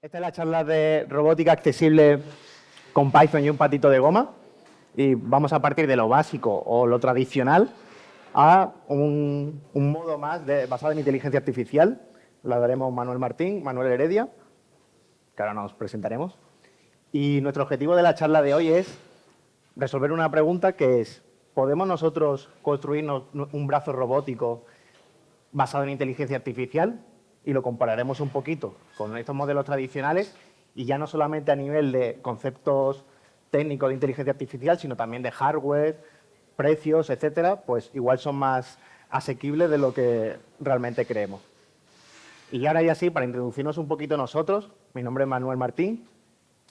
Esta es la charla de robótica accesible con Python y un patito de goma. Y vamos a partir de lo básico o lo tradicional a un modo más basado en inteligencia artificial. Lo daremos Manuel Martín, Manuel Heredia, que ahora nos presentaremos. Y nuestro objetivo de la charla de hoy es resolver una pregunta que es: ¿podemos nosotros construirnos un brazo robótico basado en inteligencia artificial? Y lo compararemos un poquito con estos modelos tradicionales, y ya no solamente a nivel de conceptos técnicos de inteligencia artificial, sino también de hardware, precios, etcétera, pues igual son más asequibles de lo que realmente creemos. Y ahora ya sí, para introducirnos un poquito nosotros, mi nombre es Manuel Martín,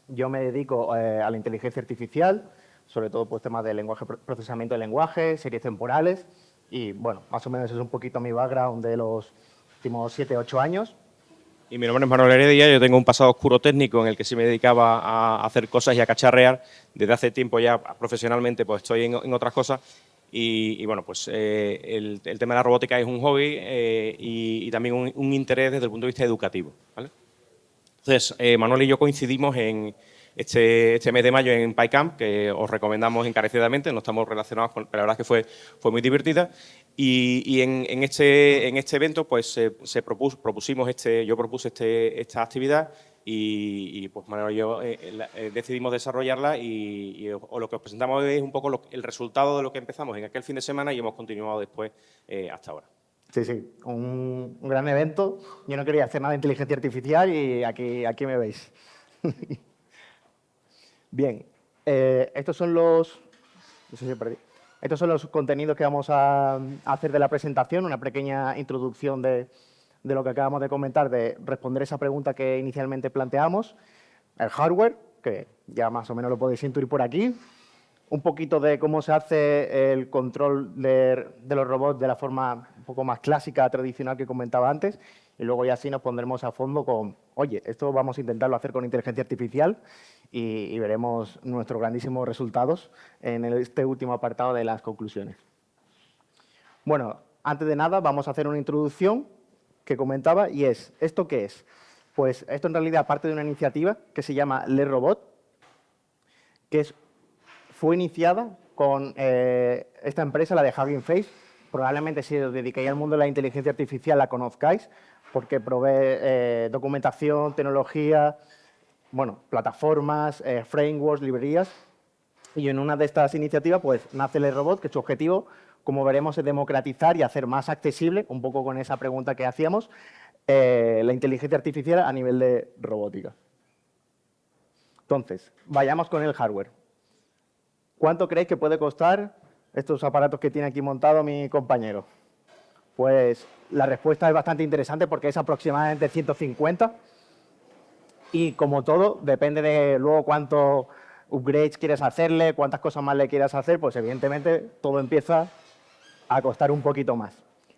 yo me dedico a la inteligencia artificial, sobre todo pues temas de lenguaje, procesamiento de lenguaje, series temporales, y bueno, más o menos es un poquito mi background de los últimos 7, 8 años. Y mi nombre es Manuel Heredia, yo tengo un pasado oscuro técnico en el que sí me dedicaba a hacer cosas y a cacharrear. Desde hace tiempo ya profesionalmente pues estoy en otras cosas y bueno, pues el tema de la robótica es un hobby y también un interés desde el punto de vista educativo, ¿vale? Entonces, Manuel y yo coincidimos en este mes de mayo en PyCamp, que os recomendamos encarecidamente, no estamos relacionados con, pero la verdad es que fue muy divertida. Y en este evento pues yo propuse esta actividad y pues Manuel y yo decidimos desarrollarla y lo que os presentamos hoy es un poco el resultado de lo que empezamos en aquel fin de semana y hemos continuado después hasta ahora. Sí, sí, un gran evento. Yo no quería hacer nada de inteligencia artificial y aquí me veis. Bien, estos son los... No sé si perdí. Estos son los contenidos que vamos a hacer de la presentación, una pequeña introducción de lo que acabamos de comentar, de responder esa pregunta que inicialmente planteamos, el hardware, que ya más o menos lo podéis intuir por aquí, un poquito de cómo se hace el control de los robots de la forma un poco más clásica, tradicional que comentaba antes, y luego ya sí nos pondremos a fondo con, oye, esto vamos a intentarlo hacer con inteligencia artificial y veremos nuestros grandísimos resultados en este último apartado de las conclusiones. Bueno, antes de nada vamos a hacer una introducción que comentaba y es, ¿esto qué es? Pues esto en realidad parte de una iniciativa que se llama LeRobot, que fue iniciada con esta empresa, la de Hugging Face. Probablemente si os dedicáis al mundo de la inteligencia artificial la conozcáis, porque provee documentación, tecnología, bueno, plataformas, frameworks, librerías. Y en una de estas iniciativas pues nace LeRobot, que su objetivo, como veremos, es democratizar y hacer más accesible, un poco con esa pregunta que hacíamos, la inteligencia artificial a nivel de robótica. Entonces, vayamos con el hardware. ¿Cuánto creéis que puede costar estos aparatos que tiene aquí montado mi compañero? Pues la respuesta es bastante interesante porque es aproximadamente 150. Y como todo, depende de luego cuántos upgrades quieres hacerle, cuántas cosas más le quieras hacer, pues evidentemente todo empieza a costar un poquito más.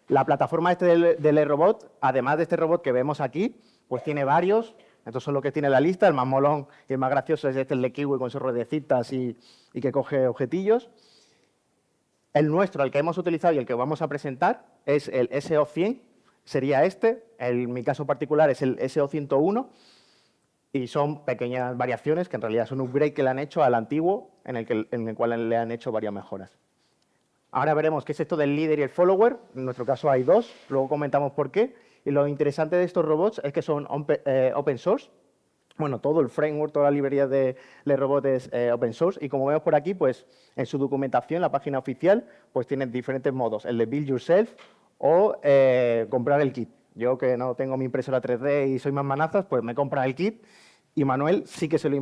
La plataforma del robot, además de este robot que vemos aquí, pues tiene varios. Estos son los que tiene la lista. El más molón y el más gracioso es este, el de Kiwi, con sus ruedecitas y que coge objetillos. El nuestro, el que hemos utilizado y el que vamos a presentar, es el SO100, sería este. En mi caso particular es el SO101 y son pequeñas variaciones que en realidad son un upgrade que le han hecho al antiguo, en el cual le han hecho varias mejoras. Ahora veremos qué es esto del líder y el follower. En nuestro caso hay dos, luego comentamos por qué. Y lo interesante de estos robots es que son open source. Bueno, todo el framework, toda la librería de robot es open source. Y como vemos por aquí, pues en su documentación, la página oficial, pues tiene diferentes modos. El de build yourself o comprar el kit. Yo que no tengo mi impresora 3D y soy más manazas, pues me compra el kit. Y Manuel sí que se lo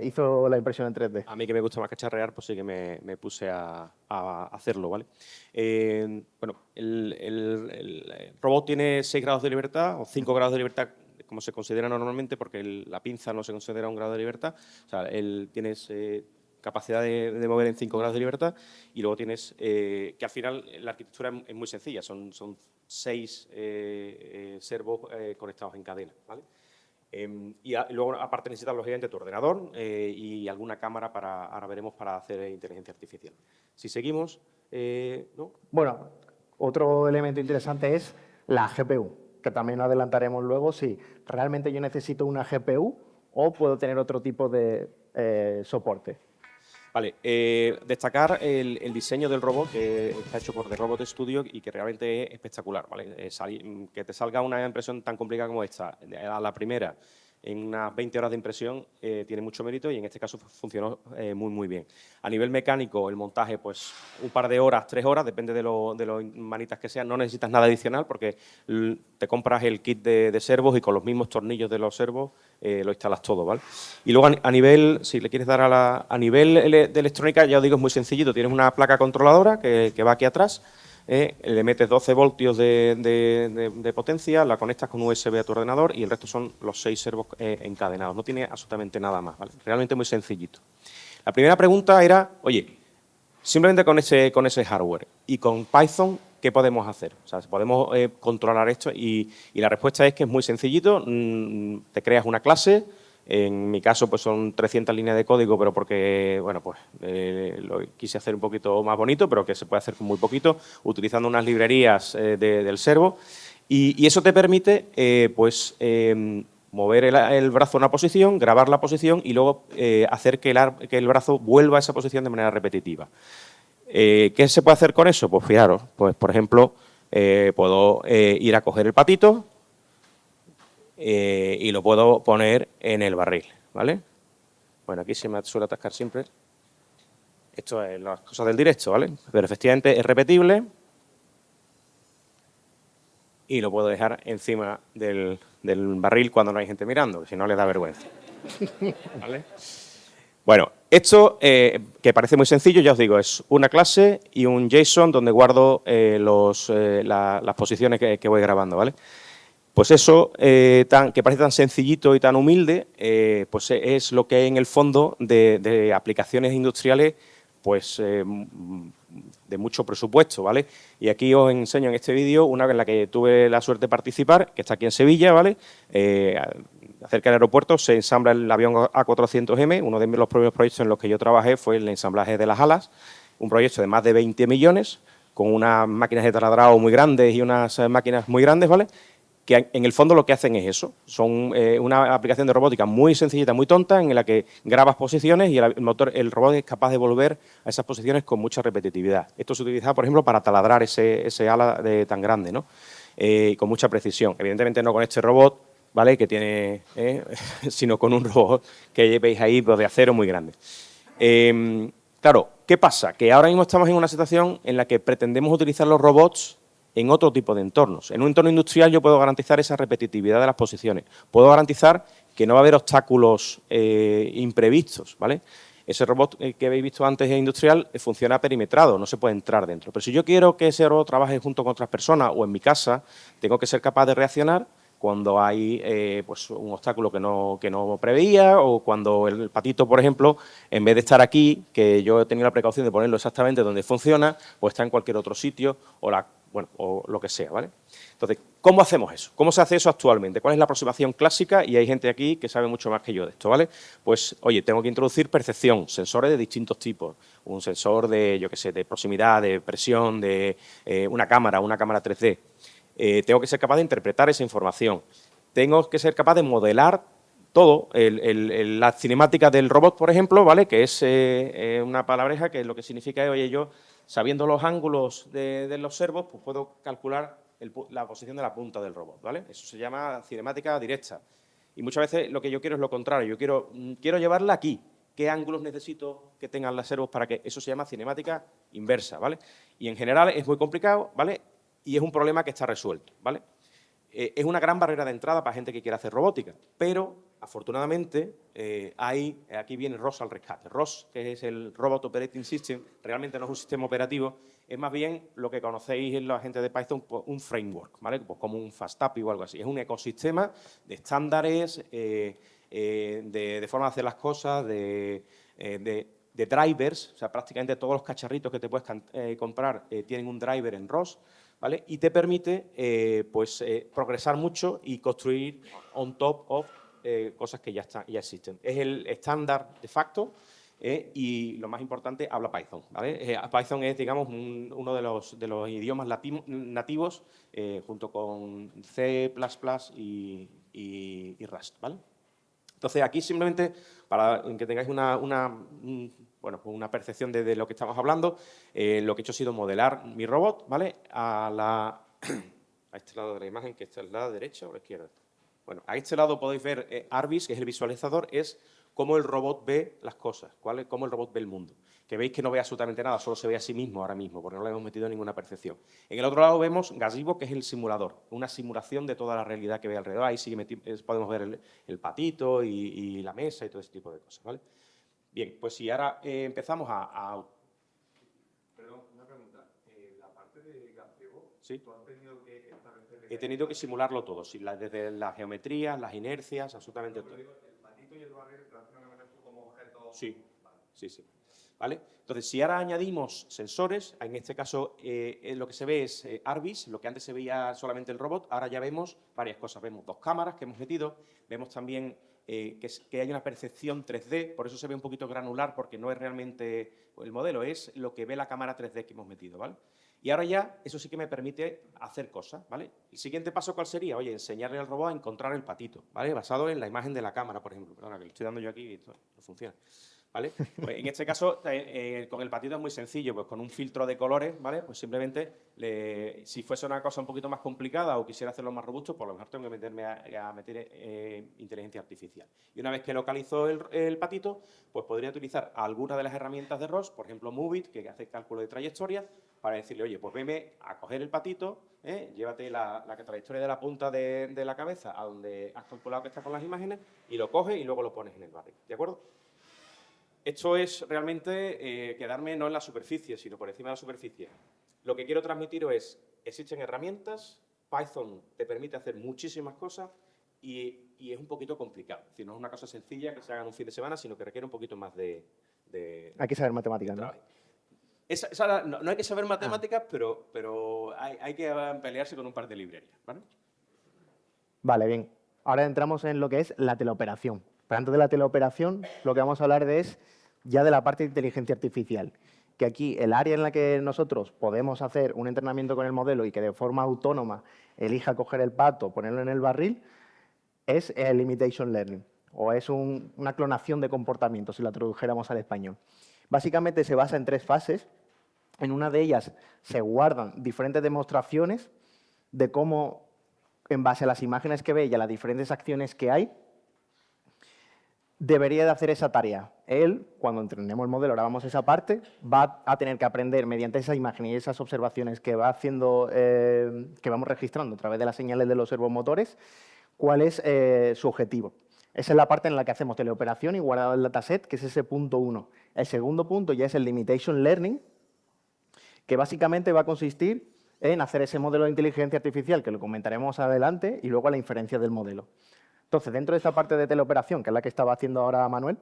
hizo la impresión en 3D. A mí que me gusta más cacharrear, pues sí que me puse a hacerlo, ¿vale? Bueno, el robot tiene 6 grados de libertad o 5 grados de libertad, como se considera normalmente, porque la pinza no se considera un grado de libertad. O sea, tienes capacidad de mover en 5 grados de libertad y luego tienes que al final la arquitectura es muy sencilla, son 6 servos conectados en cadena, ¿vale? Y luego, aparte, necesitas, lógicamente, tu ordenador y alguna cámara ahora veremos, para hacer inteligencia artificial. Si seguimos, ¿no? Bueno, otro elemento interesante es la GPU. que también adelantaremos luego, si realmente yo necesito una GPU o puedo tener otro tipo de soporte. Vale, destacar el diseño del robot, que está hecho por The Robot Studio y que realmente es espectacular, ¿vale? Que te salga una impresión tan complicada como esta, a la primera, en unas 20 horas de impresión, tiene mucho mérito y en este caso funcionó muy, muy bien. A nivel mecánico, el montaje, pues un par de horas, 3 horas, depende de lo manitas que sean, no necesitas nada adicional porque te compras el kit de servos y con los mismos tornillos de los servos lo instalas todo, ¿vale? Y luego a nivel, si le quieres dar a nivel de electrónica, ya os digo, es muy sencillito. Tienes una placa controladora que va aquí atrás, le metes 12 voltios de potencia, la conectas con USB a tu ordenador y el resto son los 6 servos encadenados. No tiene absolutamente nada más, ¿vale? Realmente muy sencillito. La primera pregunta era, oye, simplemente con ese hardware y con Python, ¿qué podemos hacer? O sea, podemos controlar esto y la respuesta es que es muy sencillito. Te creas una clase. En mi caso, pues son 300 líneas de código, pero porque, bueno, pues lo quise hacer un poquito más bonito, pero que se puede hacer con muy poquito, utilizando unas librerías del servo. Y eso te permite, mover el brazo a una posición, grabar la posición y luego hacer que el brazo vuelva a esa posición de manera repetitiva. ¿Qué se puede hacer con eso? Pues fijaros, pues por ejemplo, puedo ir a coger el patito y lo puedo poner en el barril, ¿vale? Bueno, aquí se me suele atascar siempre. Esto es las cosas del directo, ¿vale? Pero efectivamente es repetible y lo puedo dejar encima del barril cuando no hay gente mirando, si no le da vergüenza. ¿Vale? Bueno, esto que parece muy sencillo, ya os digo, es una clase y un JSON donde guardo las posiciones que voy grabando, ¿vale? Pues eso, que parece tan sencillito y tan humilde, pues es lo que hay en el fondo de aplicaciones industriales, pues de mucho presupuesto, ¿vale? Y aquí os enseño en este vídeo una en la que tuve la suerte de participar, que está aquí en Sevilla, ¿vale? Cerca del aeropuerto se ensambla el avión A400M, uno de los primeros proyectos en los que yo trabajé fue el ensamblaje de las alas, un proyecto de más de 20 millones, con unas máquinas de taladrado muy grandes y unas máquinas muy grandes, ¿vale? Que en el fondo lo que hacen es eso, son una aplicación de robótica muy sencillita, muy tonta, en la que grabas posiciones y el robot es capaz de volver a esas posiciones con mucha repetitividad. Esto se utiliza, por ejemplo, para taladrar ese ala tan grande, ¿no? Con mucha precisión. Evidentemente no con este robot, ¿vale? Que tiene, sino con un robot que veis ahí pues, de acero muy grande. Claro, ¿qué pasa? Que ahora mismo estamos en una situación en la que pretendemos utilizar los robots en otro tipo de entornos. En un entorno industrial yo puedo garantizar esa repetitividad de las posiciones. Puedo garantizar que no va a haber obstáculos imprevistos, ¿vale? Ese robot que habéis visto antes en industrial funciona perimetrado, no se puede entrar dentro. Pero si yo quiero que ese robot trabaje junto con otras personas o en mi casa, tengo que ser capaz de reaccionar cuando hay pues un obstáculo que no preveía o cuando el patito, por ejemplo, en vez de estar aquí, que yo he tenido la precaución de ponerlo exactamente donde funciona, pues está en cualquier otro sitio o lo que sea, ¿vale? Entonces, ¿cómo hacemos eso? ¿Cómo se hace eso actualmente? ¿Cuál es la aproximación clásica? Y hay gente aquí que sabe mucho más que yo de esto, ¿vale? Pues, oye, tengo que introducir percepción, sensores de distintos tipos. Un sensor de, yo qué sé, de proximidad, de presión, de una cámara 3D. Tengo que ser capaz de interpretar esa información. Tengo que ser capaz de modelar todo, la cinemática del robot, por ejemplo, ¿vale? Que es una palabreja que lo que significa es, oye, yo, sabiendo los ángulos de los servos, pues puedo calcular la posición de la punta del robot, ¿vale? Eso se llama cinemática directa. Y muchas veces lo que yo quiero es lo contrario. Yo quiero llevarla aquí. ¿Qué ángulos necesito que tengan los servos para que eso se llama cinemática inversa, ¿vale? Y en general es muy complicado, ¿vale? Y es un problema que está resuelto, ¿vale? Es una gran barrera de entrada para gente que quiera hacer robótica, pero afortunadamente aquí viene ROS al rescate. ROS, que es el Robot Operating System, realmente no es un sistema operativo, es más bien lo que conocéis en la gente de Python, un framework, ¿vale? Pues como un FastAPI o algo así. Es un ecosistema de estándares, de forma de hacer las cosas, de drivers, o sea, prácticamente todos los cacharritos que te puedes comprar tienen un driver en ROS, ¿vale? Y te permite progresar mucho y construir on top of cosas que ya existen. Es el estándar de facto y lo más importante, habla Python, ¿vale? Python es, digamos, uno de los idiomas nativos junto con C++ y Rust, ¿vale? Entonces, aquí simplemente, para que tengáis bueno, pues una percepción de lo que estamos hablando, lo que he hecho ha sido modelar mi robot, ¿vale? A este lado de la imagen, que esta es la derecha o la izquierda. Bueno, a este lado podéis ver Arbis, que es el visualizador, es cómo el robot ve las cosas, cómo el robot ve el mundo. Que veis que no ve absolutamente nada, solo se ve a sí mismo ahora mismo, porque no le hemos metido ninguna percepción. En el otro lado vemos Gazebo, que es el simulador, una simulación de toda la realidad que ve alrededor. Ahí sí podemos ver el patito y la mesa y todo ese tipo de cosas, ¿vale? Bien, pues si ahora empezamos Perdón, una pregunta. La parte de Gazebo, ¿sí? ¿Tú has tenido que establecer? He tenido que simularlo todo, desde las geometrías, las inercias, absolutamente todo. El patito y el barril relacionan como objetos. Sí, sí, sí. ¿Vale? Entonces, si ahora añadimos sensores, en este caso lo que se ve es Arbis, lo que antes se veía solamente el robot, ahora ya vemos varias cosas. Vemos 2 cámaras que hemos metido, vemos también que hay una percepción 3D, por eso se ve un poquito granular, porque no es realmente el modelo, es lo que ve la cámara 3D que hemos metido, ¿vale? Y ahora ya, eso sí que me permite hacer cosas, ¿vale? El siguiente paso, ¿cuál sería? Oye, enseñarle al robot a encontrar el patito, ¿vale? Basado en la imagen de la cámara, por ejemplo. Perdona, que le estoy dando yo aquí y esto no funciona. ¿Vale? Pues en este caso, con el patito es muy sencillo, pues con un filtro de colores, ¿vale? Pues simplemente, si fuese una cosa un poquito más complicada o quisiera hacerlo más robusto, pues a lo mejor tengo que meterme a meter inteligencia artificial. Y una vez que localizo el patito, pues podría utilizar alguna de las herramientas de ROS, por ejemplo, Moveit, que hace cálculo de trayectoria, para decirle, oye, pues veme a coger el patito, llévate la trayectoria de la punta de la cabeza a donde has calculado que está con las imágenes y lo coges y luego lo pones en el barril, ¿de acuerdo? Esto es realmente quedarme no en la superficie, sino por encima de la superficie. Lo que quiero transmitiros es, existen herramientas, Python te permite hacer muchísimas cosas y es un poquito complicado. Es decir, no es una cosa sencilla que se haga en un fin de semana, sino que requiere un poquito más de hay que saber matemáticas, ¿no? No hay que saber matemáticas, pero hay que pelearse con un par de librerías, ¿vale? Vale, bien. Ahora entramos en lo que es la teleoperación. Pero antes de la teleoperación, lo que vamos a hablar es ya de la parte de inteligencia artificial. Que aquí el área en la que nosotros podemos hacer un entrenamiento con el modelo y que de forma autónoma elija coger el pato, ponerlo en el barril, es el imitation learning, o es una clonación de comportamiento, si la tradujéramos al español. Básicamente se basa en 3 fases. En una de ellas se guardan diferentes demostraciones de cómo, en base a las imágenes que ve y a las diferentes acciones que hay, debería de hacer esa tarea. Él, cuando entrenemos el modelo, ahora vamos a esa parte, va a tener que aprender mediante esa imagen y esas observaciones que va haciendo, que vamos registrando a través de las señales de los servomotores, cuál es su objetivo. Esa es la parte en la que hacemos teleoperación y guardado el dataset, que es ese punto 1. El segundo punto ya es el limitation learning, que básicamente va a consistir en hacer ese modelo de inteligencia artificial, que lo comentaremos adelante, y luego la inferencia del modelo. Entonces, dentro de esta parte de teleoperación, que es la que estaba haciendo ahora Manuel,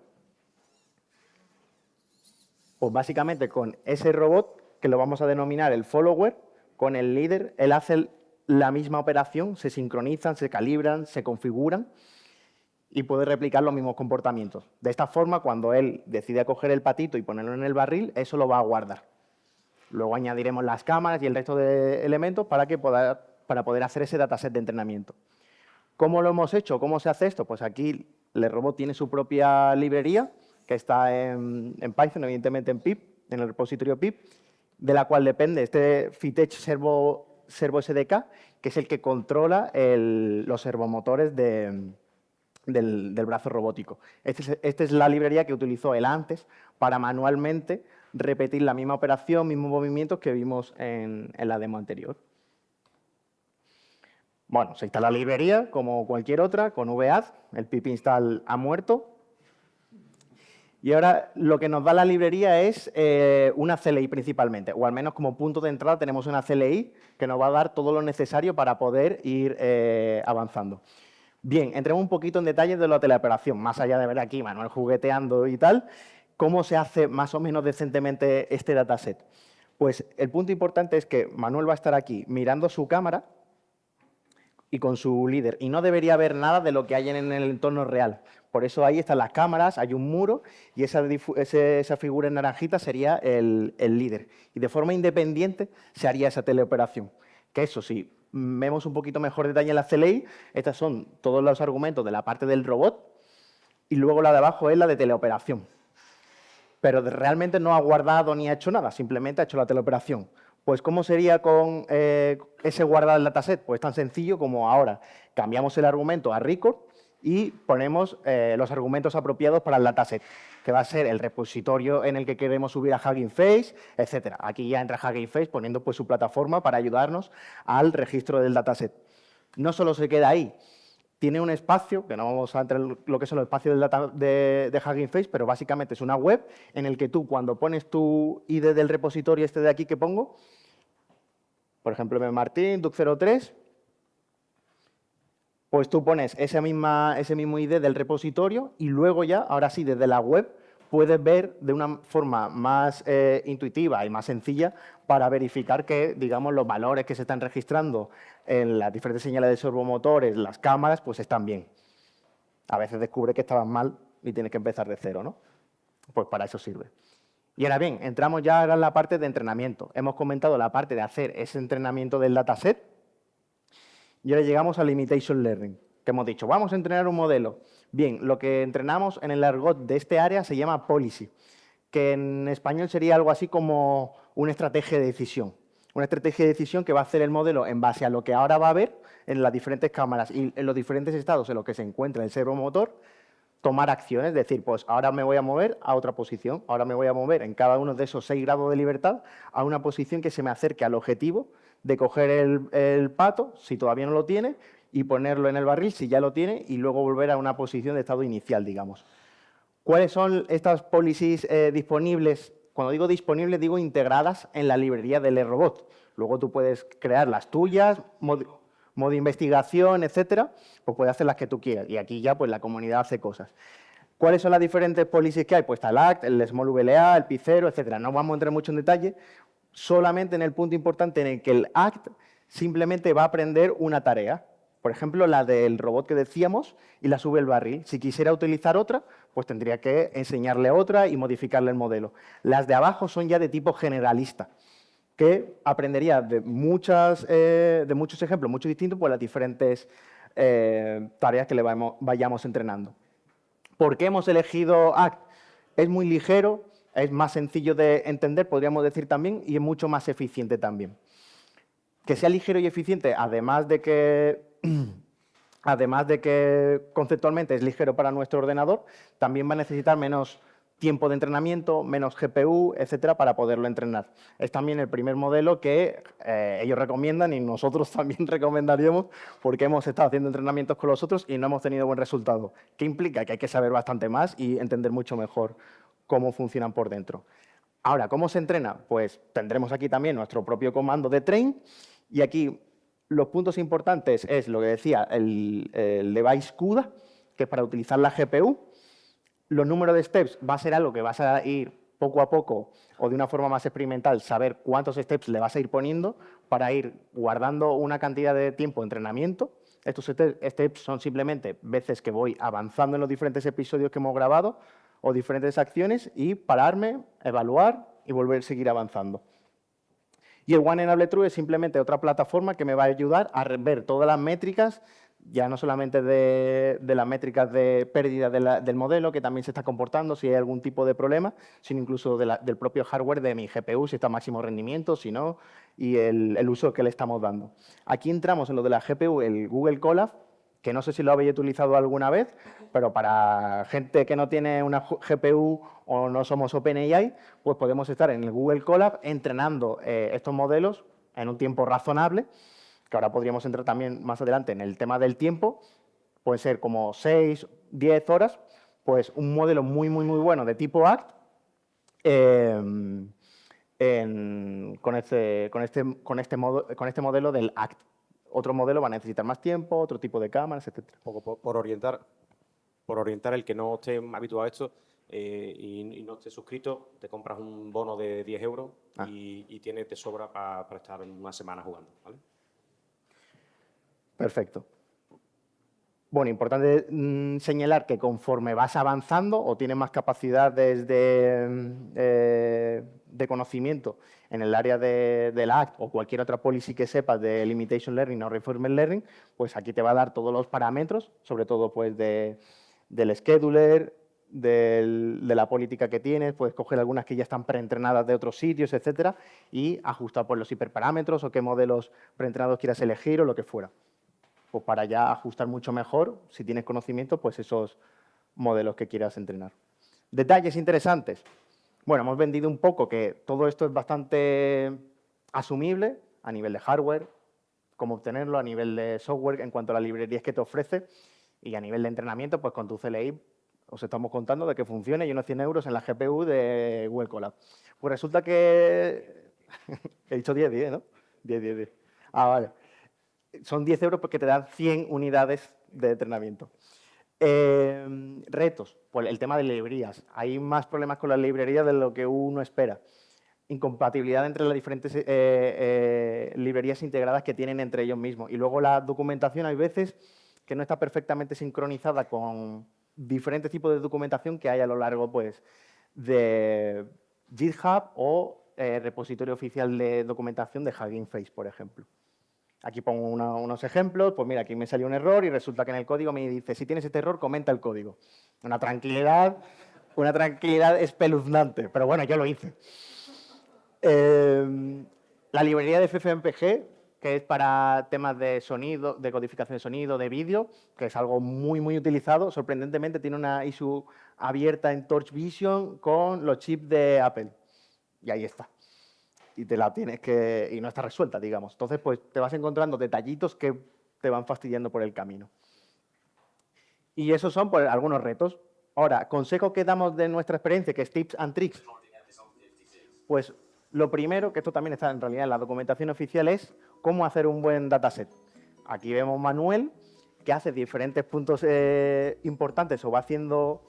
pues básicamente con ese robot, que lo vamos a denominar el follower, con el líder, él hace la misma operación, se sincronizan, se calibran, se configuran y puede replicar los mismos comportamientos. De esta forma, cuando él decide coger el patito y ponerlo en el barril, eso lo va a guardar. Luego añadiremos las cámaras y el resto de elementos para poder hacer ese dataset de entrenamiento. ¿Cómo lo hemos hecho? ¿Cómo se hace esto? Pues aquí el robot tiene su propia librería, que está en Python, evidentemente en pip, en el repositorio pip, de la cual depende este Fitech Servo SDK, que es el que controla los servomotores del brazo robótico. Esta es la librería que utilizó él antes para manualmente repetir la misma operación, mismos movimientos que vimos en la demo anterior. Bueno, se instala la librería como cualquier otra, con VAD, el pip install ha muerto. Y ahora lo que nos da la librería es una CLI principalmente, o al menos como punto de entrada tenemos una CLI que nos va a dar todo lo necesario para poder ir avanzando. Bien, entremos un poquito en detalles de la teleoperación, más allá de ver aquí Manuel jugueteando y tal, ¿cómo se hace más o menos decentemente este dataset? Pues el punto importante es que Manuel va a estar aquí mirando su cámara, y con su líder. Y no debería haber nada de lo que hay en el entorno real. Por eso ahí están las cámaras, hay un muro y esa figura en naranjita sería el líder. Y de forma independiente se haría esa teleoperación. Que eso sí, vemos un poquito mejor detalle en la CLI, estos son todos los argumentos de la parte del robot y luego la de abajo es la de teleoperación. Pero realmente no ha guardado ni ha hecho nada, simplemente ha hecho la teleoperación. Pues, ¿cómo sería con ese guardar el dataset? Pues tan sencillo como ahora. Cambiamos el argumento a record y ponemos los argumentos apropiados para el dataset, que va a ser el repositorio en el que queremos subir a Hugging Face, etc. Aquí ya entra Hugging Face poniendo pues, su plataforma para ayudarnos al registro del dataset. No solo se queda ahí. Tiene un espacio, que no vamos a entrar en lo que son los espacios de Hugging Face, pero básicamente es una web en el que tú, cuando pones tu ID del repositorio este de aquí que pongo, por ejemplo, Martín, Duc03, pues tú pones ese mismo ID del repositorio y luego ya, ahora sí, desde la web, puedes ver de una forma más intuitiva y más sencilla para verificar que, digamos, los valores que se están registrando en las diferentes señales de servomotores, las cámaras, pues están bien. A veces descubre que estaban mal y tienes que empezar de cero, ¿no? Pues para eso sirve. Y ahora bien, entramos ya en la parte de entrenamiento. Hemos comentado la parte de hacer ese entrenamiento del dataset y ahora llegamos al Limitation Learning, que hemos dicho, vamos a entrenar un modelo. Bien, lo que entrenamos en el argot de este área se llama policy, que en español sería algo así como una estrategia de decisión. Una estrategia de decisión que va a hacer el modelo en base a lo que ahora va a ver en las diferentes cámaras y en los diferentes estados en los que se encuentra el servomotor, tomar acciones, es decir, pues ahora me voy a mover a otra posición, ahora me voy a mover en cada uno de esos 6 grados de libertad a una posición que se me acerque al objetivo de coger el pato, si todavía no lo tiene, y ponerlo en el barril, si ya lo tiene, y luego volver a una posición de estado inicial, digamos. ¿Cuáles son estas policies disponibles? Cuando digo disponibles, digo integradas en la librería del robot. Luego tú puedes crear las tuyas, modo investigación, etcétera, pues puedes hacer las que tú quieras. Y aquí ya pues la comunidad hace cosas. ¿Cuáles son las diferentes policies que hay? Pues está el ACT, el Small VLA, el P0, etcétera. No vamos a entrar mucho en detalle, solamente en el punto importante en el que el ACT simplemente va a aprender una tarea. Por ejemplo, la del robot que decíamos y la sube el barril. Si quisiera utilizar otra, pues tendría que enseñarle otra y modificarle el modelo. Las de abajo son ya de tipo generalista, que aprendería de muchos ejemplos, muchos distintos, pues las diferentes tareas que le vayamos entrenando. ¿Por qué hemos elegido ACT? Es muy ligero, es más sencillo de entender, podríamos decir también, y es mucho más eficiente también. Que sea ligero y eficiente, además de que conceptualmente es ligero para nuestro ordenador, también va a necesitar menos tiempo de entrenamiento, menos GPU, etcétera, para poderlo entrenar. Es también el primer modelo que ellos recomiendan y nosotros también recomendaríamos porque hemos estado haciendo entrenamientos con los otros y no hemos tenido buen resultado. ¿Qué implica? Que hay que saber bastante más y entender mucho mejor cómo funcionan por dentro. Ahora, ¿cómo se entrena? Pues tendremos aquí también nuestro propio comando de train y aquí los puntos importantes es lo que decía, el device CUDA, que es para utilizar la GPU. Los números de steps va a ser algo que vas a ir poco a poco o de una forma más experimental, saber cuántos steps le vas a ir poniendo para ir guardando una cantidad de tiempo de entrenamiento. Estos steps son simplemente veces que voy avanzando en los diferentes episodios que hemos grabado o diferentes acciones y pararme, evaluar y volver a seguir avanzando. Y el One Enable True es simplemente otra plataforma que me va a ayudar a ver todas las métricas, ya no solamente de las métricas de pérdida del modelo, que también se está comportando, si hay algún tipo de problema, sino incluso del propio hardware de mi GPU, si está a máximo rendimiento, si no, y el uso que le estamos dando. Aquí entramos en lo de la GPU, el Google Colab, que no sé si lo habéis utilizado alguna vez, pero para gente que no tiene una GPU o no somos OpenAI, pues podemos estar en el Google Colab entrenando estos modelos en un tiempo razonable, que ahora podríamos entrar también más adelante en el tema del tiempo, puede ser como 6, 10 horas, pues un modelo muy, muy, muy bueno de tipo ACT con este modelo del ACT. Otro modelo va a necesitar más tiempo, otro tipo de cámaras, etc. Por orientar el que no esté habituado a esto y no esté suscrito, te compras un bono de 10 euros y te sobra para estar una semana jugando, ¿vale? Perfecto. Bueno, importante señalar que conforme vas avanzando o tienes más capacidades de conocimiento en el área del ACT o cualquier otra policy que sepas de Limitation Learning o Reinforcement Learning, pues aquí te va a dar todos los parámetros, sobre todo pues del scheduler, de la política que tienes, puedes coger algunas que ya están preentrenadas de otros sitios, etcétera, y ajustar pues, los hiperparámetros o qué modelos preentrenados quieras elegir o lo que fuera. Pues para ya ajustar mucho mejor, si tienes conocimiento, pues esos modelos que quieras entrenar. Detalles interesantes. Bueno, hemos vendido un poco que todo esto es bastante asumible a nivel de hardware, cómo obtenerlo, a nivel de software en cuanto a las librerías que te ofrece y a nivel de entrenamiento, pues con tu CLI os estamos contando de que funcione y unos 100 euros en la GPU de Google Colab. Pues resulta que... He dicho 10, ¿no? 10. Ah, vale. Son 10 euros porque te dan 100 unidades de entrenamiento. Retos, pues el tema de librerías. Hay más problemas con las librerías de lo que uno espera. Incompatibilidad entre las diferentes librerías integradas que tienen entre ellos mismos. Y luego la documentación hay veces que no está perfectamente sincronizada con diferentes tipos de documentación que hay a lo largo pues, de GitHub o repositorio oficial de documentación de Hugging Face, por ejemplo. Aquí pongo unos ejemplos, pues mira, aquí me salió un error y resulta que en el código me dice, si tienes este error, comenta el código. Una tranquilidad espeluznante, pero bueno, yo lo hice. La librería de FFmpeg, que es para temas de sonido, de codificación de sonido, de vídeo, que es algo muy utilizado, sorprendentemente tiene una issue abierta en Torch Vision con los chips de Apple. Y ahí está. Y te la tienes que... y no está resuelta, digamos. Entonces, pues te vas encontrando detallitos que te van fastidiando por el camino. Y esos son pues, algunos retos. Ahora, consejo que damos de nuestra experiencia, que es tips and tricks. Pues lo primero, que esto también está en realidad en la documentación oficial, es cómo hacer un buen dataset. Aquí vemos Manuel, que hace diferentes puntos importantes o va haciendo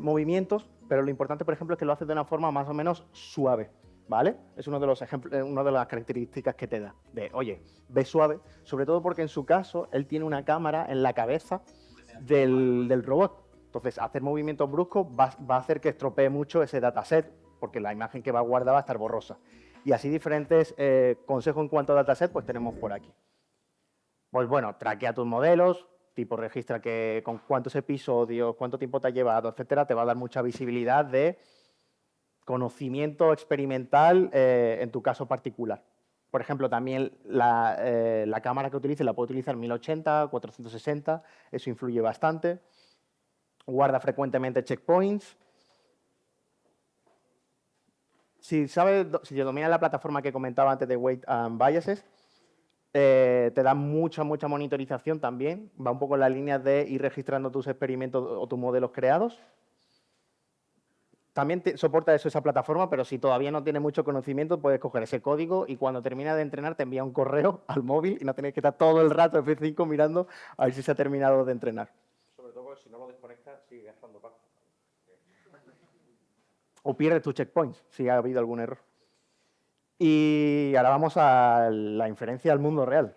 movimientos, pero lo importante, por ejemplo, es que lo hace de una forma más o menos suave. ¿Vale? Es uno de los ejemplos, una de las características que te da. De, oye, ve suave, sobre todo porque en su caso él tiene una cámara en la cabeza del robot. Entonces, hacer movimientos bruscos va a hacer que estropee mucho ese dataset, porque la imagen que va a guardar va a estar borrosa. Y así diferentes consejos en cuanto a dataset, pues tenemos por aquí. Pues bueno, traquea tus modelos, tipo registra con cuántos episodios, cuánto tiempo te ha llevado, etcétera, te va a dar mucha visibilidad de conocimiento experimental en tu caso particular. Por ejemplo, también la cámara que utilices la puede utilizar 1080, 460, eso influye bastante. Guarda frecuentemente checkpoints. Si dominas la plataforma que comentaba antes de Weight and Biases, te da mucha monitorización también. Va un poco en la línea de ir registrando tus experimentos o tus modelos creados. También soporta esa plataforma, pero si todavía no tienes mucho conocimiento, puedes coger ese código y cuando termina de entrenar te envía un correo al móvil y no tienes que estar todo el rato F5 mirando a ver si se ha terminado de entrenar. Sobre todo porque si no lo desconectas, sigue gastando pasta. O pierdes tus checkpoints, si ha habido algún error. Y ahora vamos a la inferencia al mundo real.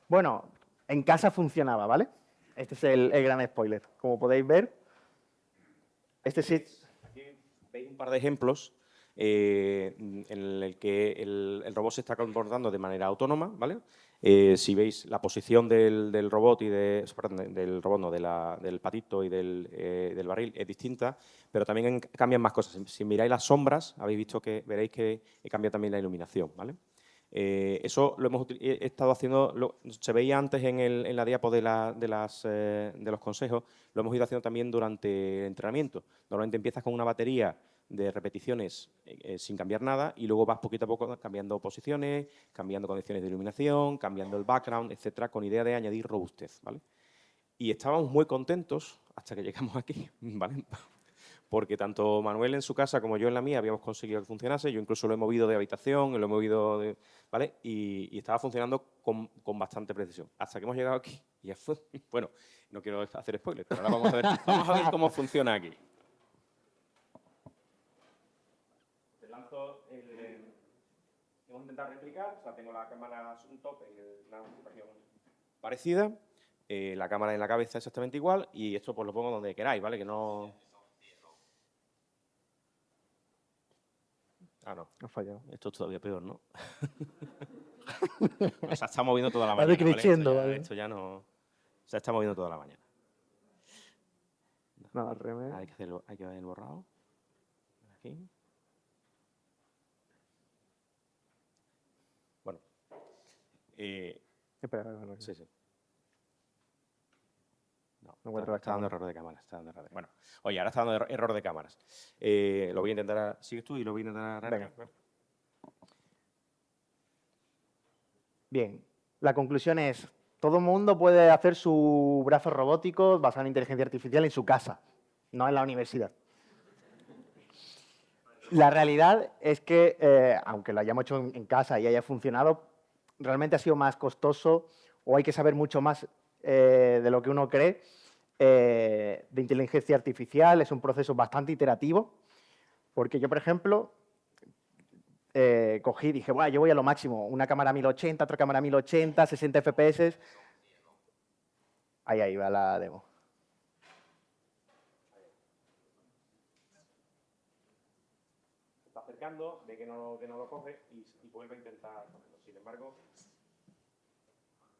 Bueno, en casa funcionaba, ¿vale? Este es el gran spoiler. Como podéis ver, este sí... Aquí veis un par de ejemplos en el que el robot se está comportando de manera autónoma, ¿vale? Si veis la posición del robot y del robot, no, del patito y del barril es distinta, pero también cambian más cosas. Si miráis las sombras, habéis visto que veréis que cambia también la iluminación, ¿vale? Eso lo hemos estado haciendo, se veía antes en la diapo de los consejos, lo hemos ido haciendo también durante el entrenamiento. Normalmente empiezas con una batería de repeticiones sin cambiar nada y luego vas poquito a poco cambiando posiciones, cambiando condiciones de iluminación, cambiando el background, etcétera, con idea de añadir robustez, ¿vale? Y estábamos muy contentos hasta que llegamos aquí, ¿vale? Porque tanto Manuel en su casa como yo en la mía habíamos conseguido que funcionase. Yo incluso lo he movido de habitación, lo he movido ¿vale? Y estaba funcionando con bastante precisión. Hasta que hemos llegado aquí y ya fue. Bueno, no quiero hacer spoilers, pero ahora vamos a ver cómo funciona aquí. Te lanzo podemos intentar replicar. O sea, tengo la cámara un top en una situación parecida, la cámara en la cabeza exactamente igual, y esto pues lo pongo donde queráis, ¿vale? Que no... Ah, no. Ha fallado. Esto es todavía peor, ¿no? O sea, está moviendo toda la Va mañana, decreciendo, ¿vale? ¿vale? Esto ya no... O sea, está moviendo toda la mañana. No, al revés. Hay que ver el borrado. Aquí. Bueno. Espera, espera. Sí, sí. No encuentro la está dando cámara. error de cámaras. Bueno, oye, ahora está dando error de cámaras. Lo voy a intentar... Sigues tú y lo voy a intentar... Venga. Bien, la conclusión es, todo el mundo puede hacer su brazo robótico basado en inteligencia artificial en su casa, no en la universidad. La realidad es que, aunque lo hayamos hecho en casa y haya funcionado, realmente ha sido más costoso o hay que saber mucho más de lo que uno cree de inteligencia artificial. Es un proceso bastante iterativo, porque yo, por ejemplo, cogí y dije, bueno, yo voy a lo máximo, una cámara 1080, otra cámara 1080, 60 FPS. Ahí va la demo. Se está acercando, ve que no lo coge y vuelve a intentar cogerlo. Sin embargo,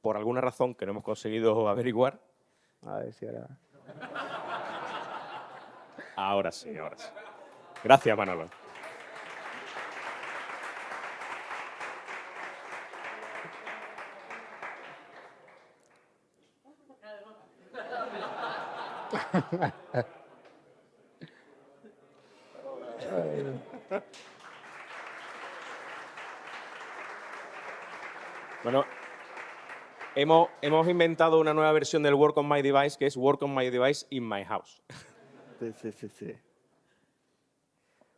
por alguna razón que no hemos conseguido averiguar... A ver si ahora... Ahora sí, ahora sí. Gracias, Manolo. Bueno, hemos inventado una nueva versión del Work on My Device, que es Work on My Device in My House. Sí.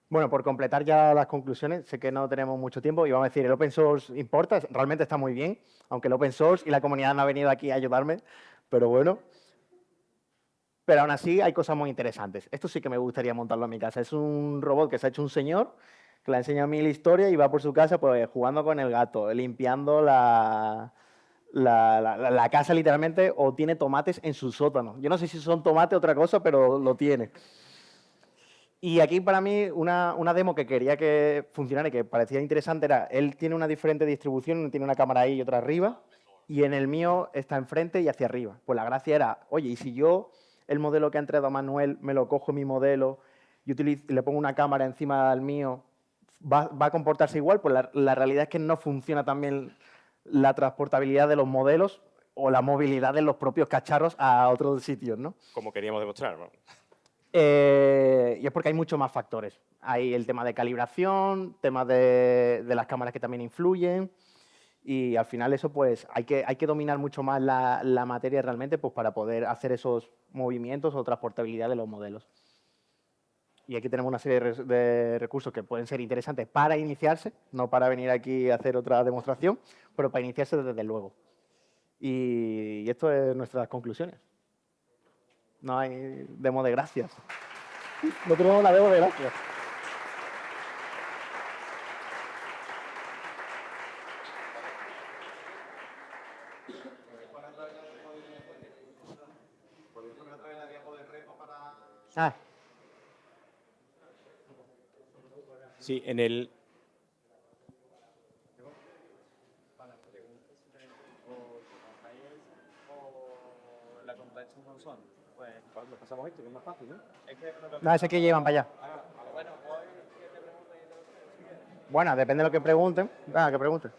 Bueno, por completar ya las conclusiones, sé que no tenemos mucho tiempo y vamos a decir, el open source importa, realmente está muy bien, aunque el open source y la comunidad no ha venido aquí a ayudarme, pero bueno. Pero aún así hay cosas muy interesantes. Esto sí que me gustaría montarlo en mi casa. Es un robot que se ha hecho un señor, que le ha enseñado a mí la historia y va por su casa pues jugando con el gato, limpiando la casa literalmente, o tiene tomates en su sótano. Yo no sé si son tomates o otra cosa, pero lo tiene. Y aquí para mí una demo que quería que funcionara y que parecía interesante era, él tiene una diferente distribución, tiene una cámara ahí y otra arriba, y en el mío está enfrente y hacia arriba. Pues la gracia era, oye, ¿y si yo el modelo que ha entregado Manuel me lo cojo mi modelo y le pongo una cámara encima del mío, ¿va a comportarse igual? Pues la realidad es que no funciona tan bien la transportabilidad de los modelos o la movilidad de los propios cacharros a otros sitios, ¿no? Como queríamos demostrar, ¿no? Y es porque hay muchos más factores. Hay el tema de calibración, temas de las cámaras que también influyen, y al final eso pues hay que dominar mucho más la materia realmente pues, para poder hacer esos movimientos o transportabilidad de los modelos. Y aquí tenemos una serie de recursos que pueden ser interesantes para iniciarse, no para venir aquí a hacer otra demostración, pero para iniciarse desde luego. Y esto es nuestras conclusiones. No hay demo de gracias. No tenemos la demo de gracias. Ah, Sí, en el... no, ese que llevan para allá. Bueno, depende de lo que pregunten. Ah, que pregunten.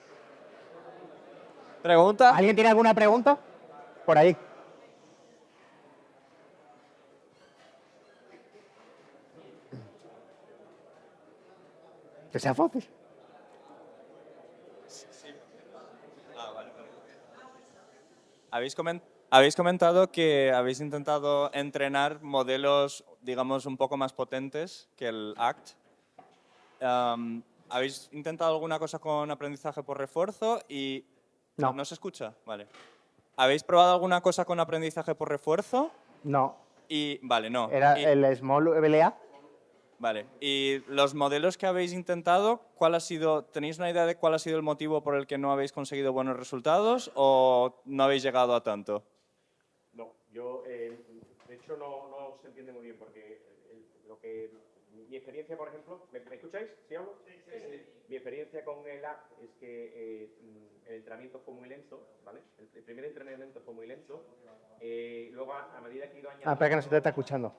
¿Pregunta? ¿Alguien tiene alguna pregunta? Por ahí. Que sea fácil. Habéis comentado que habéis intentado entrenar modelos, digamos, un poco más potentes que el ACT. ¿Habéis intentado alguna cosa con aprendizaje por refuerzo? Y No. ¿No se escucha? Vale. ¿Habéis probado alguna cosa con aprendizaje por refuerzo? No. Y vale, no. Era Y- el Small VLA. Vale. ¿Y los modelos que habéis intentado, tenéis una idea de cuál ha sido el motivo por el que no habéis conseguido buenos resultados o no habéis llegado a tanto? No, yo, de hecho, no se entiende muy bien porque mi experiencia, por ejemplo, ¿me escucháis? ¿Sí hablo? Sí. Mi experiencia con el app es que el entrenamiento fue muy lento, ¿vale? El primer entrenamiento fue muy lento. Luego, a medida que he ido añadiendo... espera que no se te está escuchando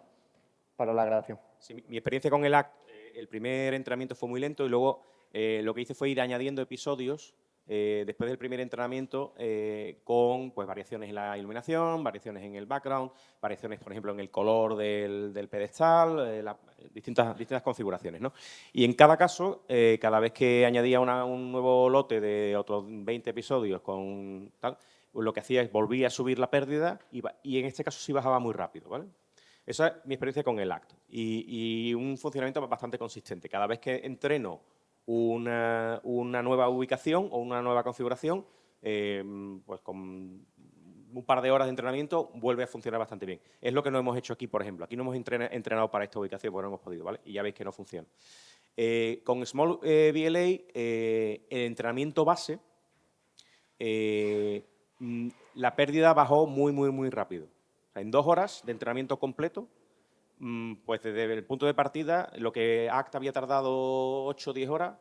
para la grabación. Sí, mi experiencia con el app, el primer entrenamiento fue muy lento y luego lo que hice fue ir añadiendo episodios después del primer entrenamiento con pues, variaciones en la iluminación, variaciones en el background, variaciones, por ejemplo, en el color del pedestal, distintas configuraciones, ¿no? Y en cada caso, cada vez que añadía un nuevo lote de otros 20 episodios con tal, pues lo que hacía es volvía a subir la pérdida y en este caso sí bajaba muy rápido, ¿vale? Esa es mi experiencia con el ACT y un funcionamiento bastante consistente. Cada vez que entreno una nueva ubicación o una nueva configuración, pues con un par de horas de entrenamiento vuelve a funcionar bastante bien. Es lo que no hemos hecho aquí, por ejemplo. Aquí no hemos entrenado para esta ubicación porque no hemos podido, ¿vale? Y ya veis que no funciona. Con Small VLA, el entrenamiento base, la pérdida bajó muy rápido. O sea, en 2 horas de entrenamiento completo, pues desde el punto de partida, lo que ACT había tardado 8 o 10 horas,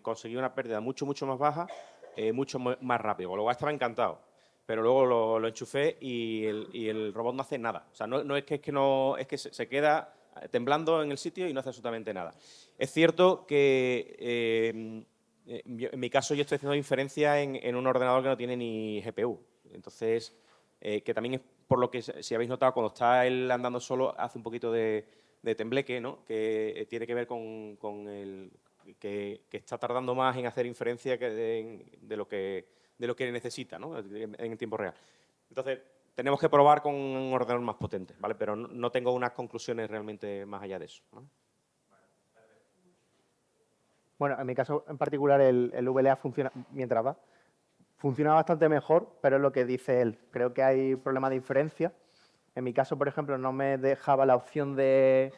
conseguí una pérdida mucho más baja, mucho más rápido. Con lo cual estaba encantado. Pero luego lo enchufé y el robot no hace nada. O sea, no es que se queda temblando en el sitio y no hace absolutamente nada. Es cierto que en mi caso yo estoy haciendo inferencia en un ordenador que no tiene ni GPU. Entonces, que también es por lo que, si habéis notado, cuando está él andando solo, hace un poquito de tembleque, ¿no? Que tiene que ver con el que está tardando más en hacer inferencia de lo que necesita, ¿no? En tiempo real. Entonces, tenemos que probar con un ordenador más potente, ¿vale? Pero no tengo unas conclusiones realmente más allá de eso, ¿no? Bueno, en mi caso en particular el VLA funciona, mientras va, funciona bastante mejor, pero es lo que dice él. Creo que hay problemas de inferencia. En mi caso, por ejemplo, no me dejaba la opción del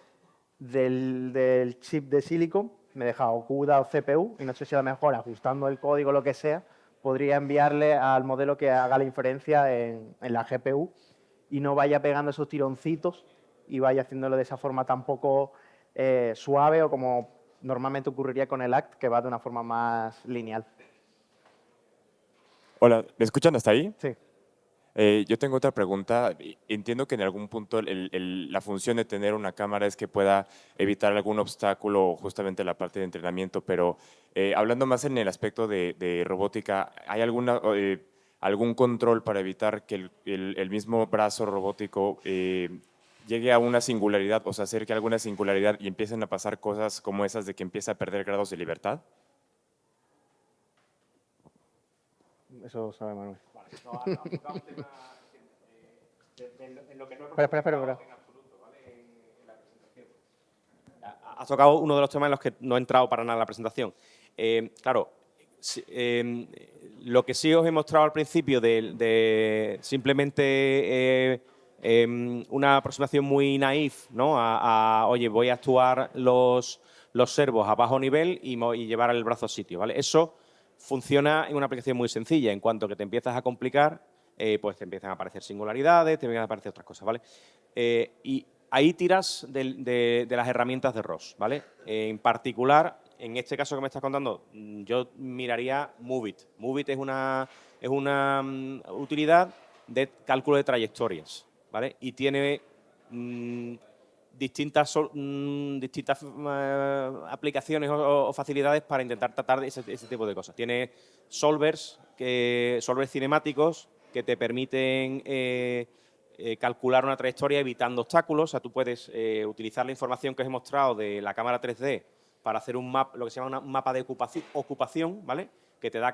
chip de silicon, me dejaba o CUDA o CPU, y no sé si a lo mejor ajustando el código o lo que sea, podría enviarle al modelo que haga la inferencia en la GPU y no vaya pegando esos tironcitos y vaya haciéndolo de esa forma tan poco suave o como normalmente ocurriría con el ACT, que va de una forma más lineal. Hola, ¿me escuchan hasta ahí? Sí. Yo tengo otra pregunta. Entiendo que en algún punto la función de tener una cámara es que pueda evitar algún obstáculo, justamente la parte de entrenamiento, pero hablando más en el aspecto de robótica, ¿hay algún control para evitar que el mismo brazo robótico llegue a una singularidad, o se acerque a alguna singularidad y empiecen a pasar cosas como esas de que empieza a perder grados de libertad? Eso sabe Manuel. Vale, no, ha tocado un tema en lo que no hemos Espera. en absoluto, ¿vale? En la presentación. Has tocado uno de los temas en los que no he entrado para nada en la presentación. Claro, lo que sí os he mostrado al principio de simplemente una aproximación muy naif, ¿no? Oye, voy a actuar los servos a bajo nivel y llevar el brazo a sitio, ¿vale? Eso funciona en una aplicación muy sencilla. En cuanto que te empiezas a complicar, pues te empiezan a aparecer singularidades, te empiezan a aparecer otras cosas, ¿vale? Y ahí tiras de las herramientas de ROS, ¿vale? En particular, en este caso que me estás contando, yo miraría Moveit. Moveit es una utilidad de cálculo de trayectorias, ¿vale? Y tiene distintas aplicaciones o facilidades para intentar tratar ese tipo de cosas. Tiene solvers cinemáticos que te permiten calcular una trayectoria evitando obstáculos. O sea, tú puedes utilizar la información que os he mostrado de la cámara 3D para hacer lo que se llama un mapa de ocupación, ¿vale? Que te da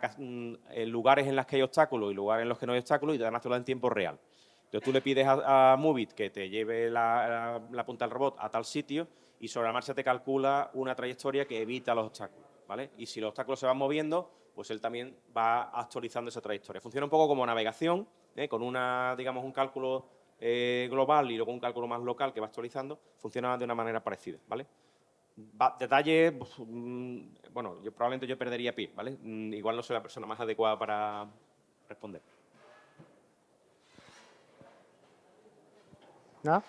lugares en los que hay obstáculos y lugares en los que no hay obstáculos y te dan todo en tiempo real. Entonces tú le pides a Moveit que te lleve la punta del robot a tal sitio y sobre la marcha te calcula una trayectoria que evita los obstáculos, ¿vale? Y si los obstáculos se van moviendo, pues él también va actualizando esa trayectoria. Funciona un poco como navegación, con digamos, un cálculo global y luego un cálculo más local que va actualizando. Funciona de una manera parecida, ¿vale? Detalle, bueno, probablemente yo perdería pie, ¿vale? Igual no soy la persona más adecuada para responder. ¿No?